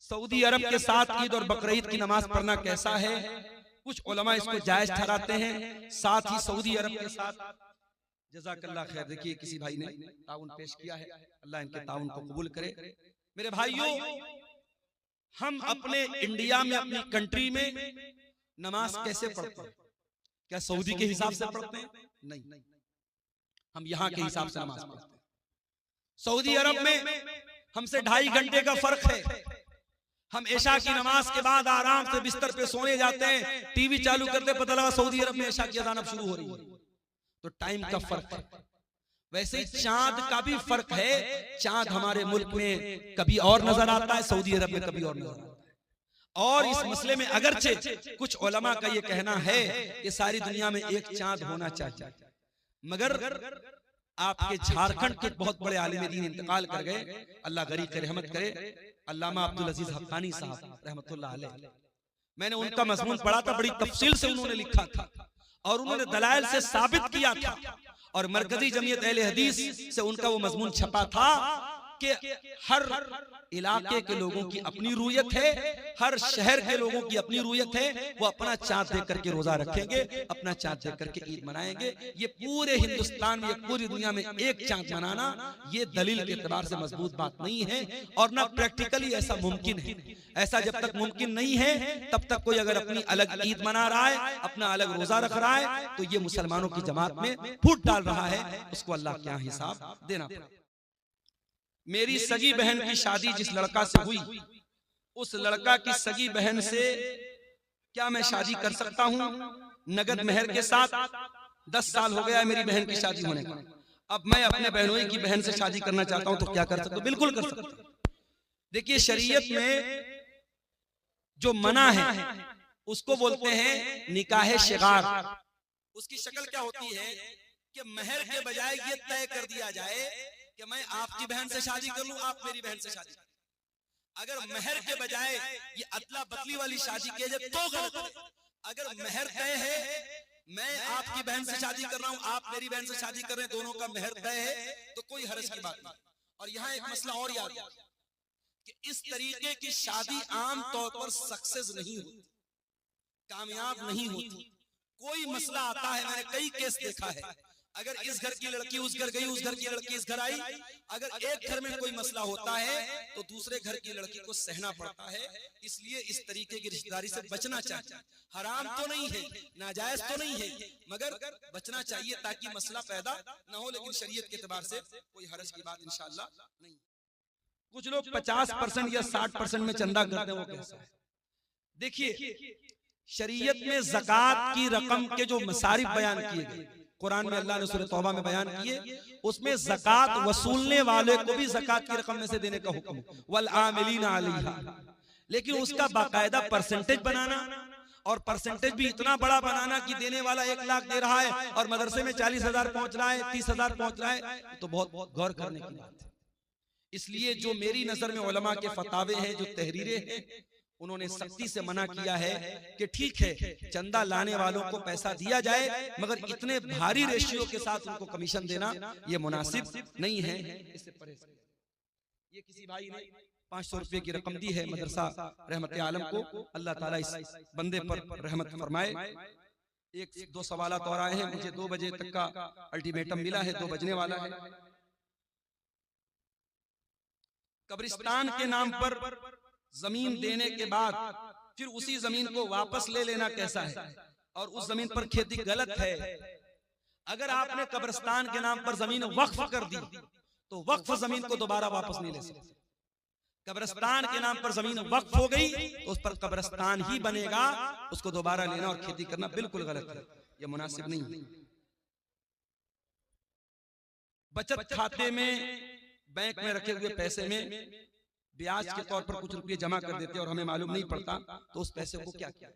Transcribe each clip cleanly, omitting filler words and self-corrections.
Saudi अरब के साथ ईद और बकरीद की नमाज पढ़ना कैसा है? कुछ उलमा इसको जायज ठहराते हैं, साथ ही सऊदी अरब के साथ जज़ाकल्लाह खैर। देखिए किसी भाई ने ताउन पेश किया है, अल्लाह इनके ताउन को कबूल करे। मेरे भाइयों, हम अपने इंडिया में, अपनी कंट्री में नमाज कैसे पढ़ते हैं? क्या सऊदी के हिसाब से पढ़ते हैं? नहीं, हम यहाँ के हिसाब से नमाज पढ़ते हैं। सऊदी अरब में हमसे 2.5 घंटे का फर्क है। हम इशा की नमाज के बाद आराम से बिस्तर पे सोने जाते हैं, टीवी चालू करते पता लगा सऊदी अरब में इशा की अज़ान अब शुरू हो रही है। तो टाइम का फर्क है। वैसे ही चांद का भी फर्क है। चांद हमारे मुल्क में कभी और नजर आता है, सऊदी अरब में कभी और नजर आता है। और इस मसले में अगरचे कुछ उलमा का ये कहना है कि सारी दुनिया में एक चांद होना चाहिए, मगर आपके झारखंड के बहुत बड़े आलिम दीन इंतकाल कर गए, अल्लाह गरीब के रहमत करे, अल्लामा अब्दुल अजीज हक्कानी साहब रहमतुल्लाह अलैह। मैंने उनका मजमून पढ़ा था, बड़ी तफसील से उन्होंने लिखा था और उन्होंने दलाइल से साबित किया था, और मरकजी जमीयत अहले हदीस से उनका वो मजमून छपा था कि हर इलाके के लोगों की अपनी रूयत है, हर शहर के लोगों की अपनी रूयत है। वो अपना चांद देख करके रोजा रखेंगे, अपना चांद देख करके ईद मनाएंगे। ये पूरे हिंदुस्तान में, पूरी दुनिया में एक चांद मनाना ये दलील के एतबार से मजबूत बात नहीं है, और ना प्रैक्टिकली ऐसा मुमकिन है। ऐसा जब तक मुमकिन नहीं है तब तक कोई अगर अपनी अलग ईद मना रहा है, अपना अलग रोजा रख रहा है, तो ये मुसलमानों की जमात में फूट डाल रहा है, उसको अल्लाह क्या हिसाब देना पड़ेगा। मेरी सगी बहन की शादी जिस लड़का से हुई, उस लड़का की सगी बहन से क्या मैं शादी कर सकता हूं नगद मेहर के साथ? 10 साल हो गया मेरी बहन की शादी होने का, अब मैं अपने बहनोई की बहन से शादी करना चाहता हूं, तो क्या कर सकता हूं? बिल्कुल कर सकता हूं। देखिए, शरीयत में जो मना है उसको बोलते हैं निकाह शिगार। उसकी शक्ल क्या होती है कि महर के बजाय ये तय कर दिया जाए कि मैं आपकी बहन से शादी कर लूं, आप मेरी बहन से शादी कर। अगर महर के बजाय ये अदला बदली वाली शादी की जाए तो गलत है। अगर महर तय है, मैं आपकी बहन से शादी कर रहा हूं, आप मेरी बहन से शादी कर रहे हैं, दोनों का महर तय है, तो कोई हर्ज की बात नहीं। और यहाँ एक मसला और याद कि इस तरीके की शादी आम तौर पर सक्सेस नहीं होती, कामयाब नहीं होती। कोई मसला आता है, मैंने कई केस देखा है, अगर इस घर की लड़की उस घर गई, उस घर की लड़की इस घर आई, अगर एक घर में कोई मसला होता है तो दूसरे घर की लड़की को सहना पड़ता है। इसलिए इस तरीके की रिश्तेदारी से बचना चाहिए। हराम तो नहीं है, नाजायज तो नहीं है, मगर बचना चाहिए ताकि मसला पैदा ना हो। लेकिन शरीयत के एतबार से कोई हरज की बात इंशाअल्लाह नहीं। कुछ लोग 50% या 60% में चंदा करते हैं, वो कैसा है? देखिए, शरीयत में ज़कात की रकम के जो मसारिफ बयान किए गए, कुरान में अल्लाह ने सूरह तौबा में बयान किए, उसमें ज़कात वसूलने वाले को भी ज़कात की रकम में से देने का हुक्म, वल आमिलीना अलैहा। लेकिन उसका बाकायदा परसेंटेज बनाना, और परसेंटेज भी इतना बड़ा बनाना कि देने वाला 1 लाख दे रहा है और मदरसे में 40,000 पहुंच रहा है, 30,000 पहुंच रहा है, तो बहुत गौर करने की बात है। इसलिए जो मेरी नजर में उलमा के फतावे हैं, जो तहरीरें हैं, उन्होंने सख्ती से मना किया है कि ठीक है चंदा लाने वालों को पैसा दिया जाए, मगर इतने भारी रेशियो के साथ उनको कमीशन देना ये मुनासिब नहीं है। इससे परहेज करें। ये किसी भाई ने 500 रुपए की रकम दी है मदरसा रहमत आलम को, अल्लाह ताला इस बंदे पर रहमत फरमाए। 1-2 सवाल और आए हैं, मुझे 2 बजे तक का अल्टीमेटम मिला है, 2 बजने वाला है। कब्रिस्तान के नाम पर जमीन देने के बाद फिर उसी जमीन को वापस ले लेना कैसा है? और उस जमीन पर खेती गलत है। अगर आपने कब्रिस्तान के नाम पर जमीन वक्फ कर दी तो वक्फ जमीन को दोबारा वापस नहीं ले सकते। कब्रिस्तान के नाम पर जमीन वक्फ हो गई तो उस पर कब्रिस्तान ही बनेगा, उसको दोबारा लेना और खेती करना बिल्कुल गलत है, यह मुनासिब नहीं है। बचत खाते में, बैंक में रखे हुए पैसे में ब्याज के तौर पर कुछ रुपए जमा कर देते और हमें मालूम नहीं पड़ता, तो उस पैसे को क्या किया?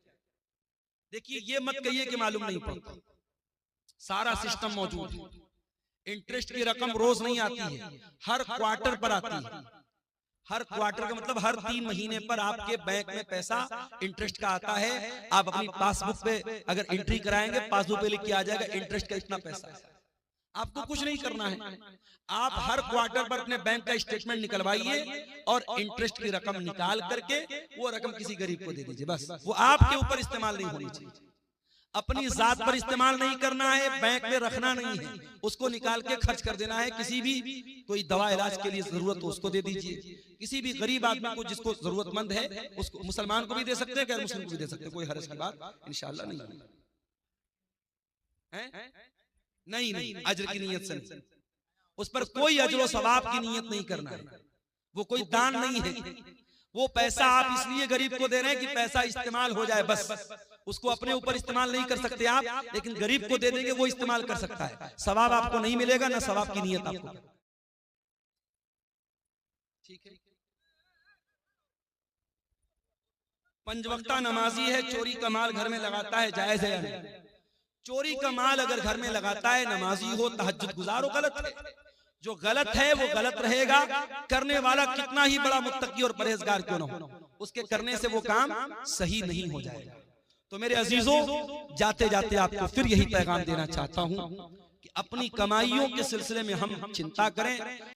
देखिए, ये मत कहिए कि मालूम नहीं पड़ता, सारा सिस्टम मौजूद है। इंटरेस्ट की रकम रोज नहीं आती है, हर क्वार्टर पर आती है। हर क्वार्टर का मतलब हर 3 महीने पर आपके बैंक में पैसा इंटरेस्ट का आता है। आप अपनी पासबुक पे अगर एंट्री कराएंगे, पासबुक पे लिख के आ जाएगा इंटरेस्ट का इतना पैसा है। आपको कुछ नहीं करना है। आप हर क्वार्टर पर अपने बैंक का स्टेटमेंट निकलवाइए और इंटरेस्ट की रकम निकाल करके वो रकम किसी गरीब को दे दीजिए, बस। वो आपके ऊपर इस्तेमाल नहीं होनी चाहिए, अपनी जात पर इस्तेमाल नहीं करना है, बैंक में रखना नहीं है, उसको निकाल के खर्च कर देना है। किसी भी कोई दवा इलाज के लिए जरूरत हो उसको दे दीजिए, किसी भी गरीब आदमी को जिसको जरूरतमंद है उसको, मुसलमान को भी दे सकते हैं, गैर मुस्लिम को भी दे सकते हैं, कोई हर्ज की बात इंशाअल्लाह नहीं है। नहीं, अज्र की नीयत से नहीं, उस पर कोई अज्र व सवाब की नीयत नहीं करना है, वो कोई दान नहीं है। वो पैसा आप इसलिए गरीब को दे रहे हैं कि पैसा इस्तेमाल हो जाए, बस। उसको अपने ऊपर इस्तेमाल नहीं कर सकते आप, लेकिन गरीब को दे देंगे, वो इस्तेमाल कर सकता है। सवाब आपको नहीं मिलेगा, ना सवाब की नीयत आपको। ठीक है। पंजवक्ता नमाजी है, चोरी का माल घर में लगाता है, जायज है या नहीं? चोरी का माल अगर घर में लगाता है, नमाजी हो, तहज्जुद गुजार हो, गलत है। जो गलत है वो गलत रहेगा, करने वाला कितना ही बड़ा मुत्तकी और परहेजगार क्यों ना हो, उसके करने से वो काम सही नहीं हो जाएगा। तो मेरे अजीजों, जाते जाते आपको फिर यही पैगाम देना चाहता हूं कि अपनी कमाइयों के सिलसिले में हम चिंता करें।